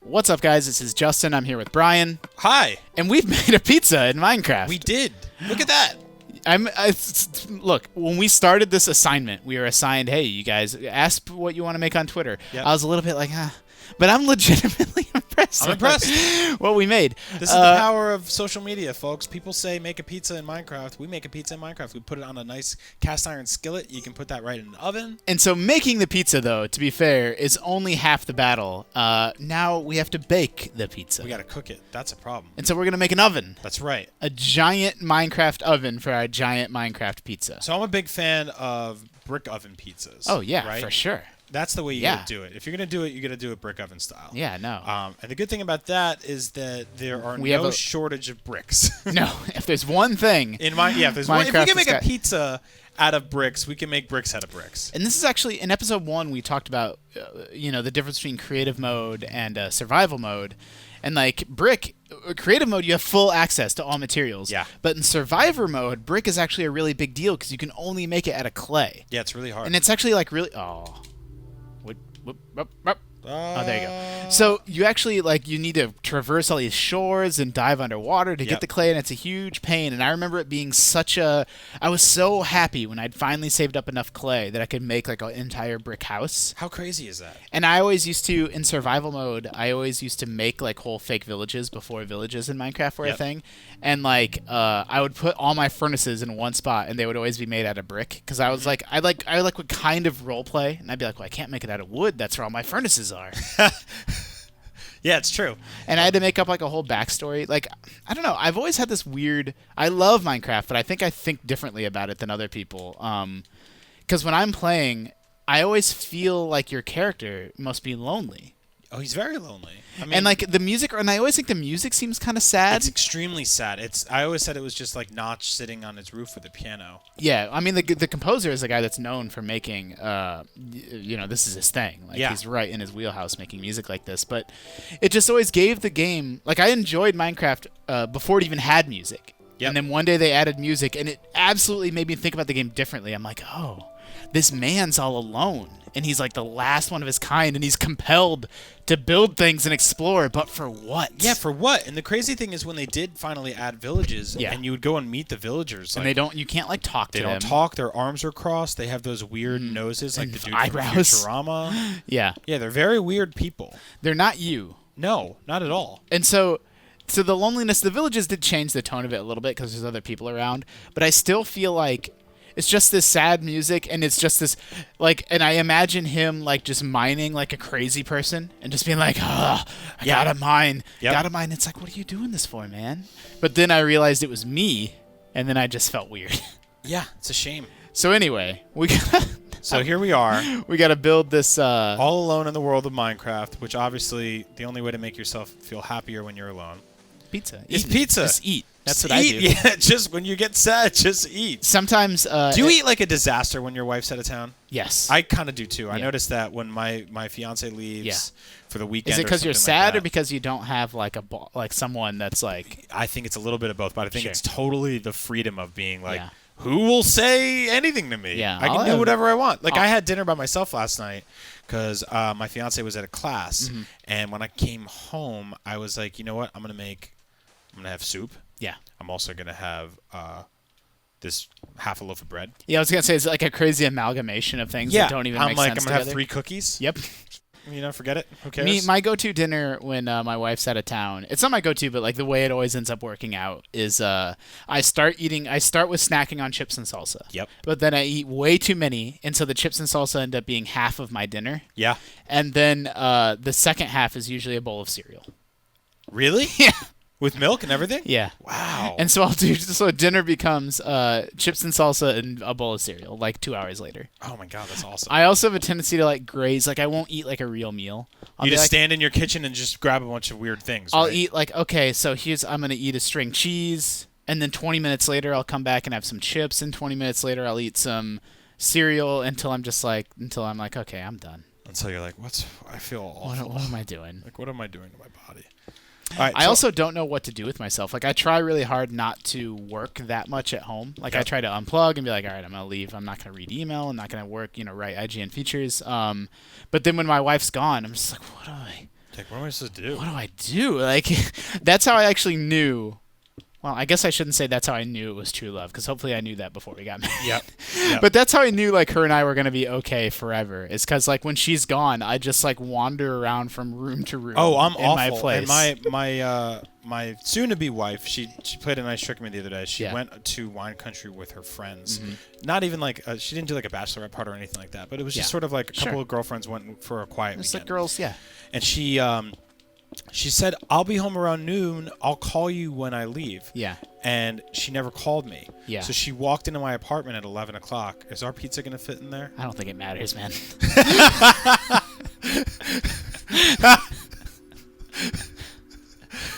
What's up, guys? This is Justin. I'm here with Brian. Hi. And we've made a pizza in Minecraft. We did. Look at that. Look, when we started this assignment, we were assigned, hey, you guys, ask what you want to make on Twitter. Yep. I was a little bit like, but I'm legitimately impressed. I'm impressed. What we made. This is the power of social media, folks. People say make a pizza in Minecraft. We make a pizza in Minecraft. We put it on a nice cast iron skillet. You can put that right in the oven. And so making the pizza, though, to be fair, is only half the battle. Now we have to bake the pizza. We got to cook it. That's a problem. And so we're going to make an oven. That's right. A giant Minecraft oven for our giant Minecraft pizza. So I'm a big fan of brick oven pizzas. Oh, yeah, right? For sure. That's the way you gotta do it. If you're gonna do it, you gotta do it brick oven style. Yeah, no. And the good thing about that is that there are no shortage of bricks. No, if there's one thing if we can make a pizza out of bricks, we can make bricks out of bricks. And this is actually in episode 1 we talked about the difference between creative mode and survival mode. And like creative mode, you have full access to all materials. Yeah. But in survivor mode, brick is actually a really big deal because you can only make it out of clay. Yeah, it's really hard. And it's actually like really Oh, there you go. So you actually you need to traverse all these shores and dive underwater to get the clay, and it's a huge pain. And I remember it being I was so happy when I'd finally saved up enough clay that I could make like an entire brick house. How crazy is that? And I always used to, in survival mode, make like whole fake villages before villages in Minecraft were a thing. And I would put all my furnaces in one spot, and they would always be made out of brick. Because I was I would kind of role play, and I'd be like, well, I can't make it out of wood. That's where all my furnaces are. Yeah, it's true. And I had to make up like a whole backstory. I don't know. I've always had this weird. I love Minecraft, but I think differently about it than other people. Because when I'm playing, I always feel like your character must be lonely. Oh, he's very lonely. I mean, and the music, and I always think the music seems kind of sad. It's extremely sad. I always said it was just like Notch sitting on his roof with a piano. Yeah, I mean the composer is a guy that's known for making, this is his thing. He's right in his wheelhouse making music like this. But it just always gave the game, I enjoyed Minecraft before it even had music. Yep. And then one day they added music, and it absolutely made me think about the game differently. I'm like, oh, this man's all alone. And he's like the last one of his kind, and he's compelled to build things and explore, but for what? Yeah, for what? And the crazy thing is when they did finally add villages, and you would go and meet the villagers. And you can't talk to them. They don't talk, their arms are crossed, they have those weird noses like the dude eyebrows. From Futurama. Yeah. Yeah, they're very weird people. They're not you. No, not at all. And so the loneliness, the villages did change the tone of it a little bit because there's other people around, but I still feel like it's just this sad music, and it's just this, and I imagine him, just mining like a crazy person and just being like, I gotta mine. Gotta mine. It's like, what are you doing this for, man? But then I realized it was me, and then I just felt weird. Yeah, it's a shame. So anyway, So here we are. We gotta build this... all alone in the world of Minecraft, which obviously the only way to make yourself feel happier when you're alone. Pizza. It's pizza. Just eat. That's what I do. Yeah, just when you get sad, just eat. Sometimes... do you eat like a disaster when your wife's out of town? Yes. I kind of do too. I noticed that when my fiance leaves for the weekend. Is it because you're sad or because you don't have someone that's like... I think it's a little bit of both, but I think it's totally the freedom of being who will say anything to me? Yeah, I can do whatever I want. I had dinner by myself last night because my fiance was at a class, and when I came home, I was like, you know what? I'm gonna have soup. Yeah. I'm also gonna have this half a loaf of bread. Yeah, I was gonna say it's like a crazy amalgamation of things that don't even make sense I'm gonna together. have 3 cookies. Yep. Forget it. Who cares? My go-to dinner when my wife's out of town, it's not my go-to, but the way it always ends up working out is I start with snacking on chips and salsa. Yep. But then I eat way too many, and so the chips and salsa end up being half of my dinner. Yeah. And then the second half is usually a bowl of cereal. Really? Yeah. With milk and everything? Yeah. Wow. And so dinner becomes chips and salsa and a bowl of cereal 2 hours later. Oh my god, that's awesome. I also have a tendency to graze. I won't eat a real meal. You just stand in your kitchen and just grab a bunch of weird things. I'll eat okay, so I'm going to eat a string cheese, and then 20 minutes later I'll come back and have some chips, and 20 minutes later I'll eat some cereal until I'm like, okay, I'm done. Until you're like, I feel awful. What am I doing? What am I doing to my body? All right, I also don't know what to do with myself. I try really hard not to work that much at home. I try to unplug and be like, all right, I'm going to leave. I'm not going to read email. I'm not going to work, write IGN features. But then when my wife's gone, I'm just like, what do I Like, what am I supposed to do? What do I do? Like, that's how I actually knew. Well, I guess I shouldn't say that's how I knew it was true love, because hopefully I knew that before we got married. Yep. But that's how I knew, like, her and I were going to be okay forever. Is because, like, when she's gone, I just, like, wander around from room to room I'm in awful. my place. And my soon-to-be wife, she played a nice trick on me the other day. She went to wine country with her friends. Mm-hmm. Not even, like, she didn't do, like, a bachelorette party or anything like that, but it was just sort of, like, a couple of girlfriends went for a quiet weekend. It's like girls, And she said, I'll be home around noon. I'll call you when I leave. Yeah. And she never called me. Yeah. So she walked into my apartment at 11 o'clock. Is our pizza going to fit in there? I don't think it matters, man.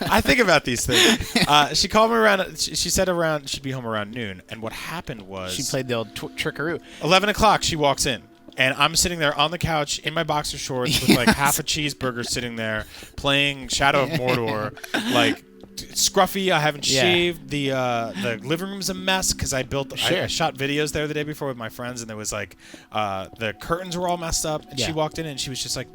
I think about these things. She called me around. She said she'd be home around noon. And what happened was... She played the old trickaroo. 11 o'clock, she walks in. And I'm sitting there on the couch in my boxer shorts with like half a cheeseburger sitting there playing Shadow of Mordor. Like, scruffy. I haven't shaved. The living room's a mess because I shot videos there the day before with my friends, and there was like the curtains were all messed up. And she walked in and she was just like,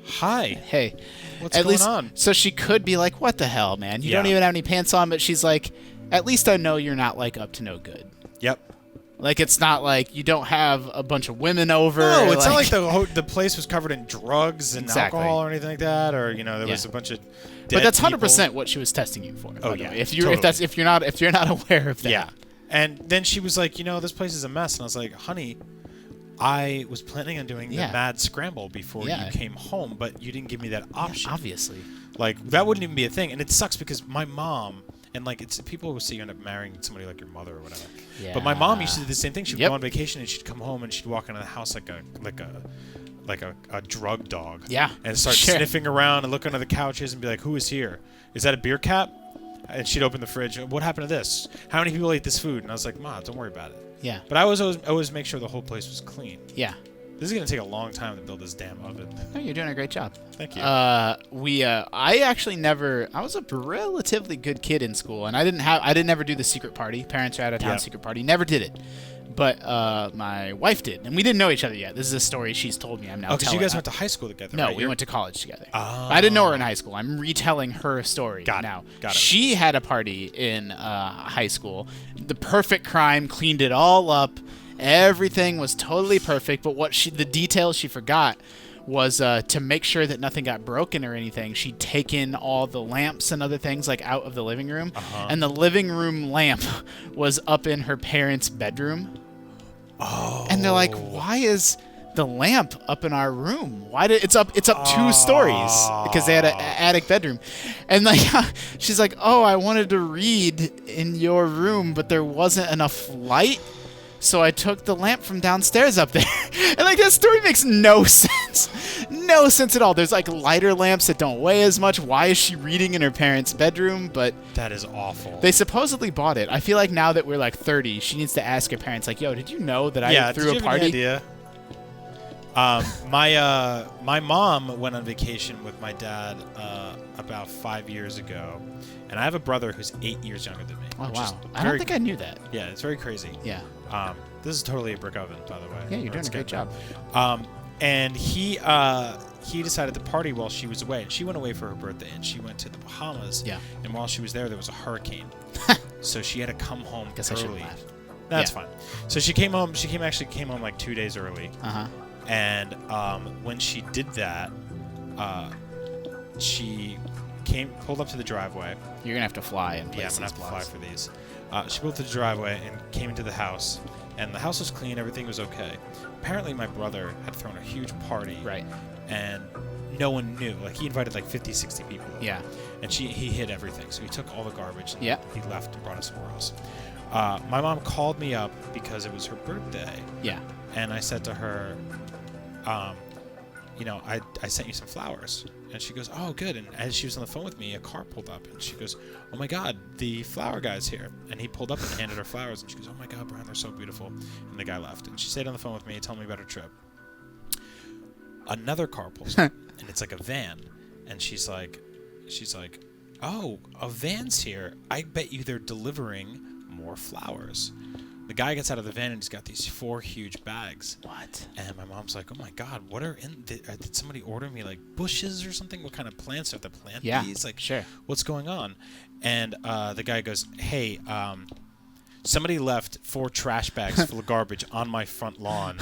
"Hi, hey, what's going on?" So she could be like, "What the hell, man? You don't even have any pants on." But she's like, "At least I know you're not like up to no good." Yep. Like, it's not like you don't have a bunch of women over. No, it's not like the place was covered in drugs and alcohol or anything like that, or there was a bunch of dead But that's 100% what she was testing you for. Oh yeah. If you're not aware of that. Yeah. And then she was like, this place is a mess, and I was like, honey, I was planning on doing the mad scramble before you came home, but you didn't give me that option. Yeah, obviously. Like, that wouldn't even be a thing, and it sucks because my mom. And, like, people will say you end up marrying somebody like your mother or whatever. Yeah. But my mom used to do the same thing. She'd go on vacation and she'd come home and she'd walk into the house like a drug dog. Yeah. And start sniffing around and look under the couches and be like, "Who is here? Is that a beer cap?" And she'd open the fridge. "What happened to this? How many people ate this food?" And I was like, "Ma, don't worry about it." Yeah. But I always make sure the whole place was clean. Yeah. This is going to take a long time to build this damn oven. No, you're doing a great job. Thank you. I was a relatively good kid in school, and I didn't ever do the secret party. Parents are out of town secret party. Never did it. But my wife did, and we didn't know each other yet. This is a story she's told me. I'm now telling. Because you guys went to high school together. No, right? we went to college together. Oh. I didn't know her in high school. I'm retelling her story now. Got it. She had a party in high school. The perfect crime, cleaned it all up. Everything was totally perfect, but the details she forgot was to make sure that nothing got broken or anything. She'd taken all the lamps and other things like out of the living room, and the living room lamp was up in her parents' bedroom. Oh. And they're like, "Why is the lamp up in our room? It's up 2 stories because they had an attic bedroom." And like she's like, "Oh, I wanted to read in your room, but there wasn't enough light. So I took the lamp from downstairs up there." And like that story makes no sense. No sense at all. There's like lighter lamps that don't weigh as much. Why is she reading in her parents' bedroom? But that is awful. They supposedly bought it. I feel like now that we're like 30, she needs to ask her parents like, "Yo, did you know that I threw a party?" Did you have any idea? My mom went on vacation with my dad about 5 years ago, and I have a brother who's 8 years younger than me. Oh wow! I don't think I knew that. Yeah, it's very crazy. Yeah. This is totally a brick oven, by the way. Yeah, you're doing a great job. And he decided to party while she was away. And she went away for her birthday, and she went to the Bahamas. Yeah. And while she was there was a hurricane. So she had to come home Guess early. I shouldn't laugh. That's fine. So she came home. She came home like 2 days early. Uh-huh. And when she did that, she pulled up to the driveway. You're gonna have to fly and I'm gonna have to fly for these. She pulled to the driveway and came into the house, and the house was clean. Everything was okay. Apparently, my brother had thrown a huge party. Right. And no one knew. Like, he invited like 50, 60 people. Yeah. And he hid everything. So he took all the garbage and he left and brought us somewhere else. My mom called me up because it was her birthday. Yeah. And I said to her, I sent you some flowers. And she goes, "Oh, good." And as she was on the phone with me, a car pulled up. And she goes, "Oh, my God, the flower guy's here." And he pulled up and handed her flowers. And she goes, "Oh, my God, Brian, they're so beautiful." And the guy left. And she stayed on the phone with me, telling me about her trip. Another car pulls up. And it's like a van. And she's like, "Oh, a van's here. I bet you they're delivering more flowers." The guy gets out of the van and he's got these 4 huge bags. What? And my mom's like, "Oh my God, what are in? Did somebody order me like bushes or something? What kind of plants are the plant these? Like, sure. What's going on?" And the guy goes, "Hey, somebody left 4 trash bags full of garbage on my front lawn.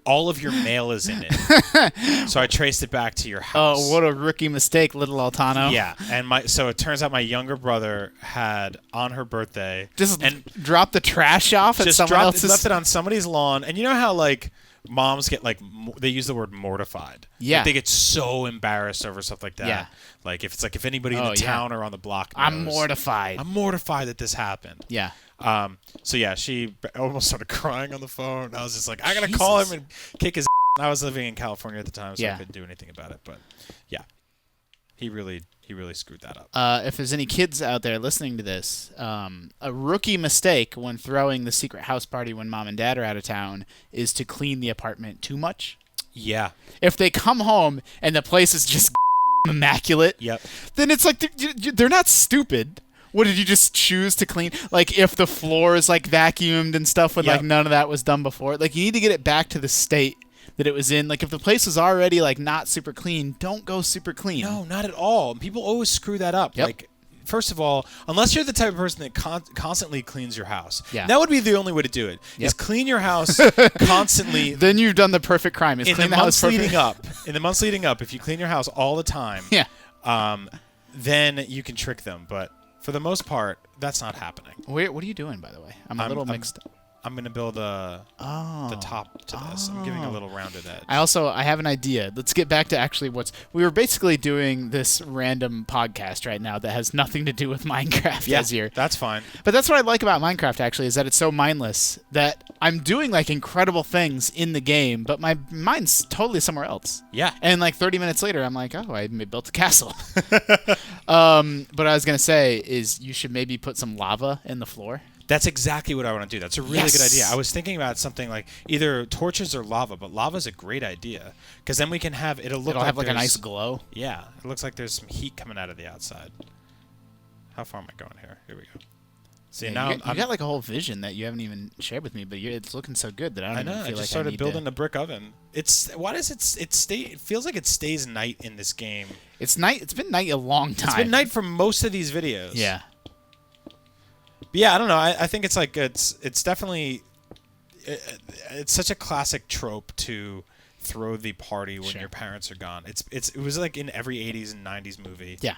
All of your mail is in it." So I traced it back to your house. Oh, what a rookie mistake, little Altano. Yeah, and so it turns out my younger brother had on her birthday and dropped the trash off at someone else's. Left it on somebody's lawn, and you know how like moms get like they use the word mortified. Yeah, like, they get so embarrassed over stuff like that. Yeah, like if anybody in the town or on the block knows, I'm mortified. I'm mortified that this happened. Yeah. So yeah, she almost started crying on the phone. I was just like, I gotta call him and kick his ass. I was living in California at the time, so I couldn't do anything about it. But yeah, he really screwed that up. If there's any kids out there listening to this, a rookie mistake when throwing the secret house party when mom and dad are out of town is to clean the apartment too much. Yeah. If they come home and the place is just immaculate, then it's like they're not stupid. What did you just choose to clean? Like if the floor is like vacuumed and stuff when like none of that was done before. Like you need to get it back to the state that it was in. Like if the place was already like not super clean, don't go super clean. No, not at all. People always screw that up. Yep. Like first of all, unless you're the type of person that constantly cleans your house. Yeah. That would be the only way to do it. Is clean your house constantly. Then you've done the perfect crime. In the months leading up, if you clean your house all the time, then you can trick them. But for the most part, that's not happening. What are you doing, by the way? I'm a little mixed. I'm going to build the top to this. I'm giving a little rounded edge. I have an idea. Let's get back to actually we were basically doing this random podcast right now that has nothing to do with Minecraft this year. That's fine. But that's what I like about Minecraft, actually, is that it's so mindless that I'm doing like incredible things in the game, but my mind's totally somewhere else. Yeah. And like 30 minutes later, I'm like, oh, I built a castle. But I was going to say is you should maybe put some lava in the floor. That's exactly what I want to do. That's a really good idea. I was thinking about something like either torches or lava, but lava's a great idea because then we can have it'll have like a nice glow. Yeah, it looks like there's some heat coming out of the outside. How far am I going here? Here we go. See, now you got like a whole vision that you haven't even shared with me, but it's looking so good that I don't even feel like I started building a brick oven. It feels like it stays night in this game. It's night. It's been night a long time. It's been night for most of these videos. Yeah. But yeah, I don't know. I think it's like it's definitely it's such a classic trope to throw the party when your parents are gone. It was like in every 80s and 90s movie. Yeah.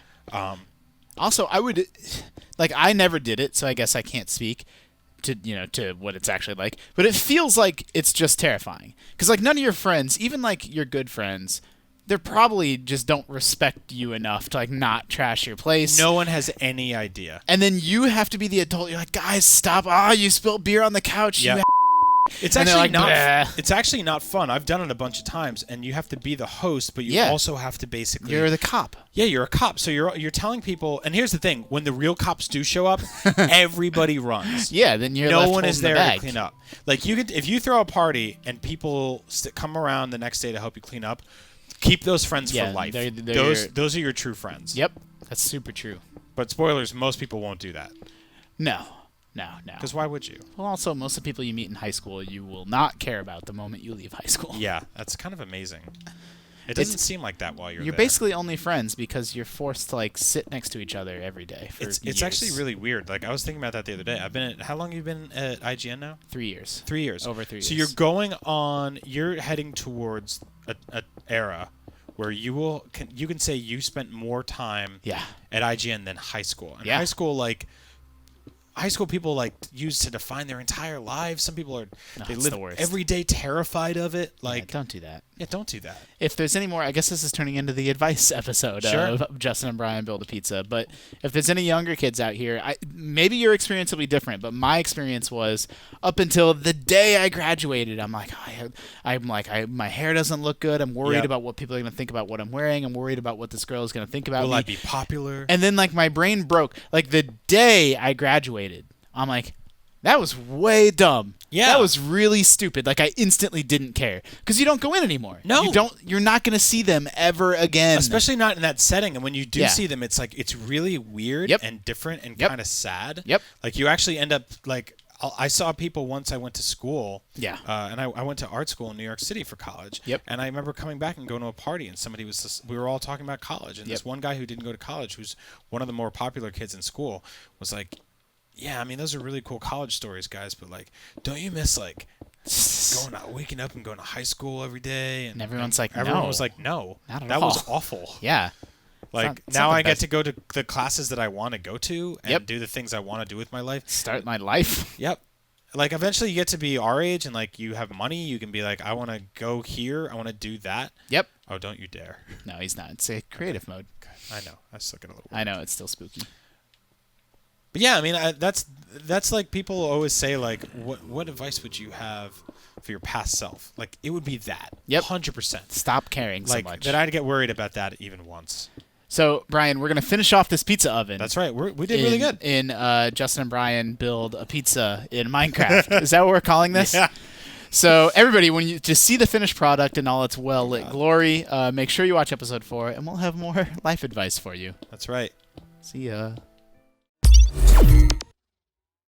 Also, I never did it, so I guess I can't speak to what it's actually like. But it feels like it's just terrifying because like none of your friends, even like your good friends, they probably just don't respect you enough to like not trash your place. No one has any idea. And then you have to be the adult. You're like, guys, stop! You spilled beer on the couch. Yeah. It's actually like, not. It's actually not fun. I've done it a bunch of times, and you have to be the host, but you also have to basically. You're the cop. Yeah, you're a cop. So you're telling people. And here's the thing: when the real cops do show up, everybody runs. Yeah, then you're no one is there to clean up. Like if you throw a party and people come around the next day to help you clean up. Keep those friends for life. Those are your true friends. Yep, that's super true. But spoilers, most people won't do that. No. Because why would you? Well, also, most of the people you meet in high school, you will not care about the moment you leave high school. Yeah, that's kind of amazing. It doesn't seem like that while you're there. Basically only friends because you're forced to like sit next to each other every day for years. It's actually really weird. Like I was thinking about that the other day. How long have you been at IGN now? 3 years. 3 years. Over 3 years. So you're heading towards a era where you can say you spent more time at IGN than high school. And high school people like use to define their entire lives. Some people they live every day terrified of it. Like don't do that. Yeah, don't do that. If there's any more, I guess this is turning into the advice episode of Justin and Brian Build a Pizza. But if there's any younger kids out here, maybe your experience will be different. But my experience was up until the day I graduated. I'm like, my hair doesn't look good. I'm worried about what people are going to think about what I'm wearing. I'm worried about what this girl is going to think about me. Will I be popular? And then like my brain broke. Like the day I graduated, I'm like, that was way dumb. Yeah. That was really stupid. Like, I instantly didn't care. Because you don't go in anymore. No. You're not going to see them ever again. Especially not in that setting. And when you do see them, it's like, it's really weird and different and kind of sad. Yep. Like, you actually end up, like, I saw people once I went to school. Yeah. And I went to art school in New York City for college. Yep. And I remember coming back and going to a party, and we were all talking about college, and this one guy who didn't go to college, who's one of the more popular kids in school, was like, "Yeah, I mean, those are really cool college stories, guys, but like, don't you miss like waking up and going to high school every day?" And everyone's like, everyone was like, "No, not at that all. was awful." Yeah. Like now I get to go to the classes that I want to go to and do the things I want to do with my life. Start my life. Yep. Like eventually you get to be our age and like you have money, you can be like, I want to go here, I want to do that. Yep. Oh, don't you dare. No, he's not. It's a creative mode. I know. I still get a little. I know it's still spooky. But yeah, I mean that's like people always say like, what advice would you have for your past self? Like it would be that. Yep. 100%. Stop caring so much. Like that I'd get worried about that even once. So, Brian, we're going to finish off this pizza oven. That's right. We did really good. In Justin and Brian build a pizza in Minecraft. Is that what we're calling this? Yeah. So, everybody, when you just see the finished product in all its well-lit glory, make sure you watch episode 4, and we'll have more life advice for you. That's right. See ya.